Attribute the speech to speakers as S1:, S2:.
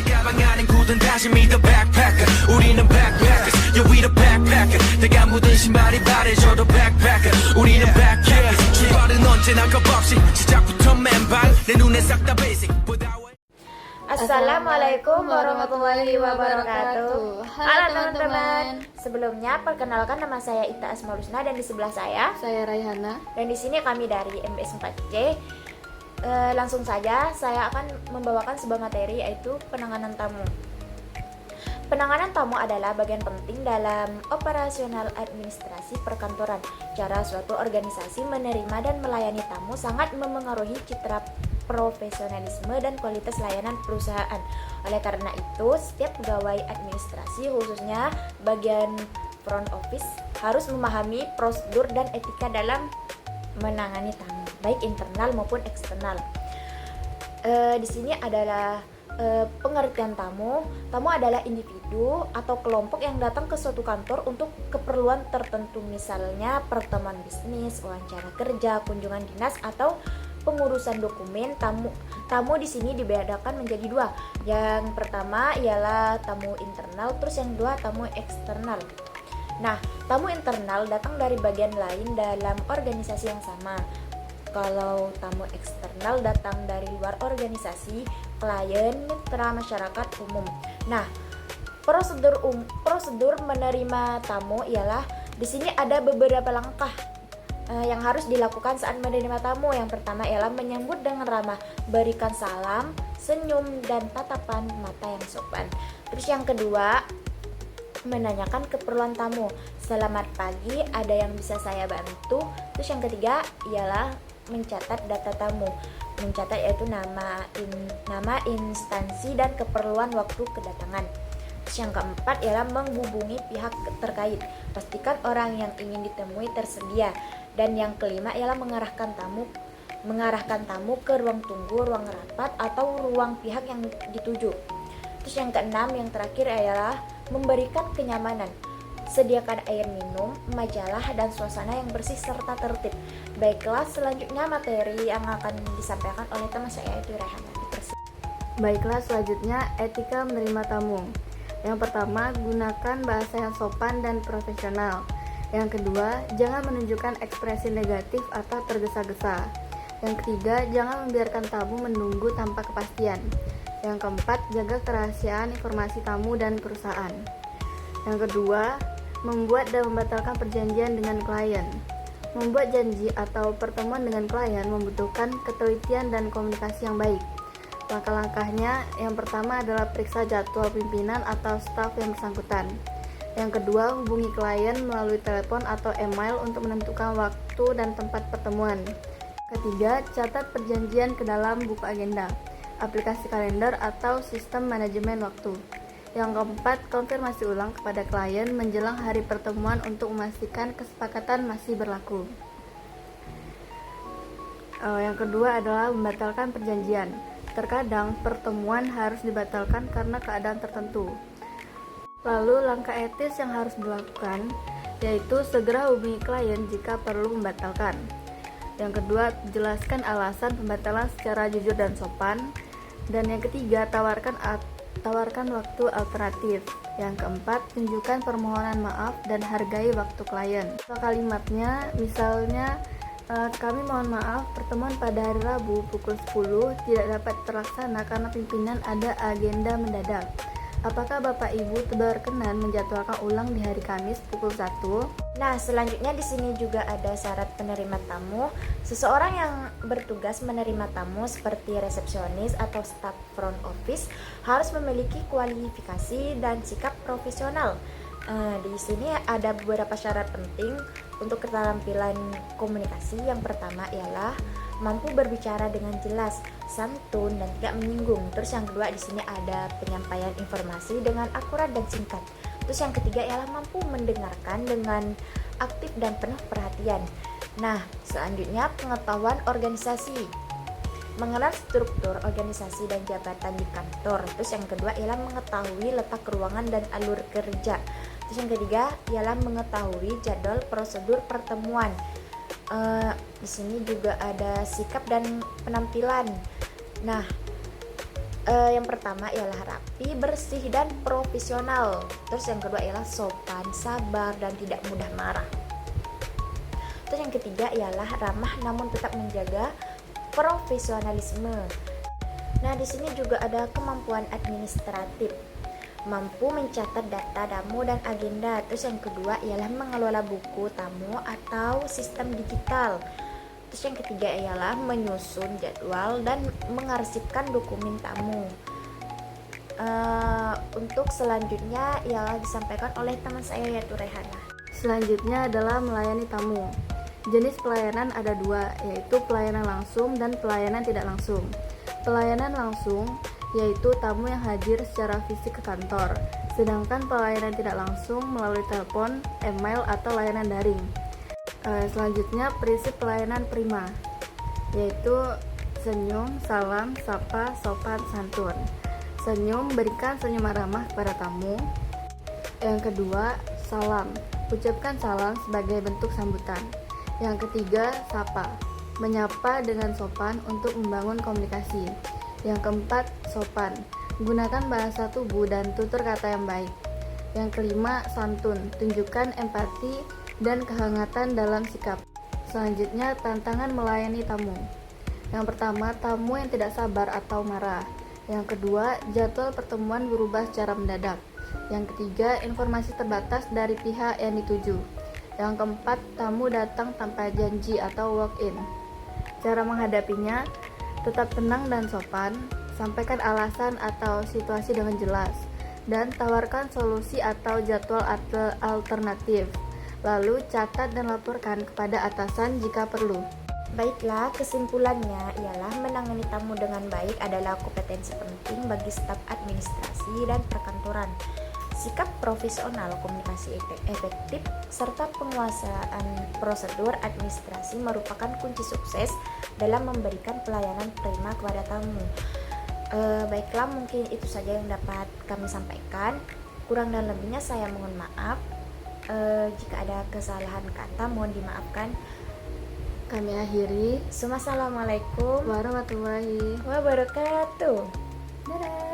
S1: 가방 안엔 굳은 다짐이 the backpacker 우리는 backpackers yeah we the backpacker 내가 묻은 신발이 바래져도 backpacker 우리는 backpackers 출발은 언제나 겁없이 시작부터 맨발 내 눈에 싹 다 basic
S2: Assalamualaikum warahmatullahi wabarakatuh. Halo teman-teman. Sebelumnya perkenalkan, nama saya Ita Asmalusna dan di sebelah saya
S3: Raihana.
S2: Dan di sini kami dari MBS 4C. Langsung saja saya akan membawakan sebuah materi, yaitu penanganan tamu. Penanganan tamu adalah bagian penting dalam operasional administrasi perkantoran. Cara suatu organisasi menerima dan melayani tamu sangat memengaruhi citra profesionalisme dan kualitas layanan perusahaan. Oleh karena itu, setiap pegawai administrasi, khususnya bagian front office, harus memahami prosedur dan etika dalam menangani tamu, baik internal maupun eksternal. Di sini adalah pengertian tamu. Tamu adalah individu atau kelompok yang datang ke suatu kantor untuk keperluan tertentu, misalnya pertemuan bisnis, wawancara kerja, kunjungan dinas, atau pengurusan dokumen. Tamu di sini dibedakan menjadi dua. Yang pertama ialah tamu internal, terus yang kedua tamu eksternal. Nah, tamu internal datang dari bagian lain dalam organisasi yang sama. Kalau tamu eksternal datang dari luar organisasi, klien, mitra, masyarakat umum. Nah, prosedur menerima tamu ialah di sini ada beberapa langkah yang harus dilakukan saat menerima tamu. Yang pertama ialah menyambut dengan ramah, berikan salam, senyum, dan tatapan mata yang sopan. Terus yang kedua, menanyakan keperluan tamu. Selamat pagi, ada yang bisa saya bantu? Terus yang ketiga ialah mencatat data tamu. Mencatat yaitu nama instansi dan keperluan waktu kedatangan. Terus yang keempat ialah menghubungi pihak terkait. Pastikan orang yang ingin ditemui tersedia. Dan yang kelima ialah mengarahkan tamu ke ruang tunggu, ruang rapat, atau ruang pihak yang dituju. Terus yang keenam, yang terakhir ialah memberikan kenyamanan. Sediakan air minum, majalah, dan suasana yang bersih serta tertib. Baiklah, selanjutnya materi yang akan disampaikan oleh teman saya, yaitu Raihana.
S3: Baiklah, selanjutnya etika menerima tamu. Yang pertama, gunakan bahasa yang sopan dan profesional. Yang kedua, jangan menunjukkan ekspresi negatif atau tergesa-gesa. Yang ketiga, jangan membiarkan tamu menunggu tanpa kepastian. Yang keempat, jaga kerahasiaan informasi tamu dan perusahaan. Yang kedua, membuat dan membatalkan perjanjian dengan klien. Membuat janji atau pertemuan dengan klien membutuhkan ketelitian dan komunikasi yang baik. Langkah-langkahnya, yang pertama adalah periksa jadwal pimpinan atau staf yang bersangkutan. Yang kedua, hubungi klien melalui telepon atau email untuk menentukan waktu dan tempat pertemuan. Ketiga, catat perjanjian ke dalam buku agenda, aplikasi kalender, atau sistem manajemen waktu. Yang keempat, konfirmasi ulang kepada klien menjelang hari pertemuan untuk memastikan kesepakatan masih berlaku. Yang kedua adalah membatalkan perjanjian. Terkadang pertemuan harus dibatalkan karena keadaan tertentu. Lalu langkah etis yang harus dilakukan yaitu segera hubungi klien jika perlu membatalkan. Yang kedua, jelaskan alasan pembatalan secara jujur dan sopan. Dan yang ketiga, tawarkan waktu alternatif. Yang keempat, tunjukkan permohonan maaf dan hargai waktu klien. Kalimatnya misalnya, kami mohon maaf, pertemuan pada hari Rabu pukul 10 tidak dapat terlaksana karena pimpinan ada agenda mendadak. Apakah Bapak Ibu berkenan menjadwalkan ulang di hari Kamis pukul 1?
S2: Nah, selanjutnya di sini juga ada syarat penerima tamu. Seseorang yang bertugas menerima tamu seperti resepsionis atau staf front office harus memiliki kualifikasi dan sikap profesional. Di sini ada beberapa syarat penting untuk keterampilan komunikasi. Yang pertama ialah mampu berbicara dengan jelas, santun, dan tidak menyinggung. Terus yang kedua, di sini ada penyampaian informasi dengan akurat dan singkat. Terus yang ketiga ialah mampu mendengarkan dengan aktif dan penuh perhatian. Nah, selanjutnya pengetahuan organisasi. Mengenal struktur organisasi dan jabatan di kantor. Terus yang kedua ialah mengetahui letak ruangan dan alur kerja. Terus yang ketiga ialah mengetahui jadwal prosedur pertemuan. Di sini juga ada sikap dan penampilan. Nah, Yang pertama ialah rapi, bersih, dan profesional. Terus yang kedua ialah sopan, sabar, dan tidak mudah marah. Terus yang ketiga ialah ramah namun tetap menjaga profesionalisme. Nah, di sini juga ada kemampuan administratif, mampu mencatat data tamu dan agenda. Terus yang kedua ialah mengelola buku tamu atau sistem digital. Terus yang ketiga ialah menyusun jadwal dan mengarsipkan dokumen tamu. Untuk selanjutnya ialah disampaikan oleh teman saya yaitu Rehana.
S3: Selanjutnya adalah melayani tamu. Jenis pelayanan ada dua, yaitu pelayanan langsung dan pelayanan tidak langsung. Pelayanan langsung yaitu tamu yang hadir secara fisik ke kantor, sedangkan pelayanan tidak langsung melalui telepon, email, atau layanan daring. Selanjutnya prinsip pelayanan prima, yaitu senyum, salam, sapa, sopan, santun. Senyum, berikan senyuman ramah kepada tamu. Yang kedua, salam, ucapkan salam sebagai bentuk sambutan. Yang ketiga, sapa, menyapa dengan sopan untuk membangun komunikasi. Yang keempat, sopan, gunakan bahasa tubuh dan tutur kata yang baik. Yang kelima, santun, tunjukkan empati dan kehangatan dalam sikap. Selanjutnya, tantangan melayani tamu. Yang pertama, tamu yang tidak sabar atau marah. Yang kedua, jadwal pertemuan berubah secara mendadak. Yang ketiga, informasi terbatas dari pihak yang dituju. Yang keempat, tamu datang tanpa janji atau walk-in. Cara menghadapinya, tetap tenang dan sopan, sampaikan alasan atau situasi dengan jelas, dan tawarkan solusi atau jadwal alternatif. Lalu catat dan laporkan kepada atasan jika perlu.
S2: Baiklah, kesimpulannya ialah menangani tamu dengan baik adalah kompetensi penting bagi staf administrasi dan perkantoran. Sikap profesional, komunikasi efektif, serta penguasaan prosedur administrasi merupakan kunci sukses dalam memberikan pelayanan prima kepada tamu. Baiklah, mungkin itu saja yang dapat kami sampaikan. Kurang dan lebihnya saya mohon maaf. Jika ada kesalahan kata mohon dimaafkan.
S3: Kami akhiri.
S2: Assalamualaikum
S3: Warahmatullahi
S2: wabarakatuh. Dadah.